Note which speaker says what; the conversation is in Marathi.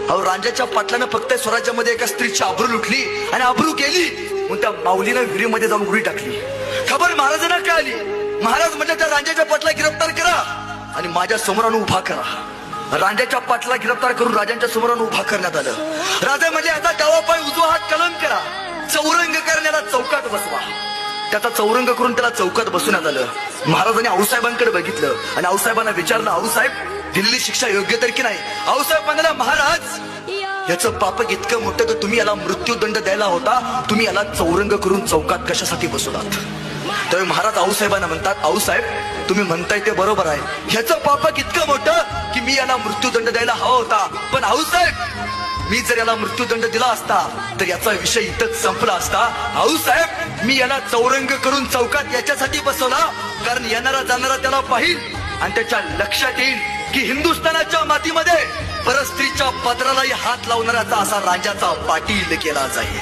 Speaker 1: अहो रांजाच्या पाटलानं फक्त स्वराज्यामध्ये एका स्त्रीची आबरू लुटली आणि आबरू गेली म्हणून त्या माऊलीनं विहिरीमध्ये जाऊन उडी टाकली. खबर महाराजांना कळाली. महाराज म्हणजे त्या रांजाच्या पाटला गिरफ्तार करा आणि माझ्या समोर उभा करा. रांजाच्या पाटला गिरफ्तार करून राजांच्या समोर उभा करण्यात आलं. राजा म्हणजे आता डावा पाय उजवा हात कलम करा, चौरंग करण्याला चौकात बसवा. त्याचा चौरंग करून त्याला चौकात बसवण्यात आलं. महाराजांनी आऊसाहेबांकडे बघितलं आणि आऊसाहेबांना विचारलं, आऊसाहेब दिलेली शिक्षा योग्य तर की नाही? आऊसाहेब म्हणाला, महाराज याचं पाप इतकं मोठं की तुम्ही याला मृत्यूदंड द्यायला होता, तुम्ही याला चौरंग करून चौकात कशासाठी बसवलात? त्यावेळी महाराज आऊसाहेबांना म्हणतात, आऊसाहेब तुम्ही म्हणताय ते बरोबर आहे, ह्याचं पाप इतकं मोठं की मी याला मृत्यूदंड द्यायला हवा होता, पण आऊसाहेब मी जर याला मृत्यूदंड दिला असता तर याचा विषय इथंच संपला असता. आऊसाहेब मी याला चौरंग करून चौकात याच्यासाठी बसवला कारण येणारा जाणारा त्याला पाहिल आणि त्याच्या लक्षात येईल की हिंदुस्थानाच्या मातीमध्ये परस्त्रीच्या पदरालाही हात लावणाऱ्याचा असा राजाचा पाटील केला जाईल.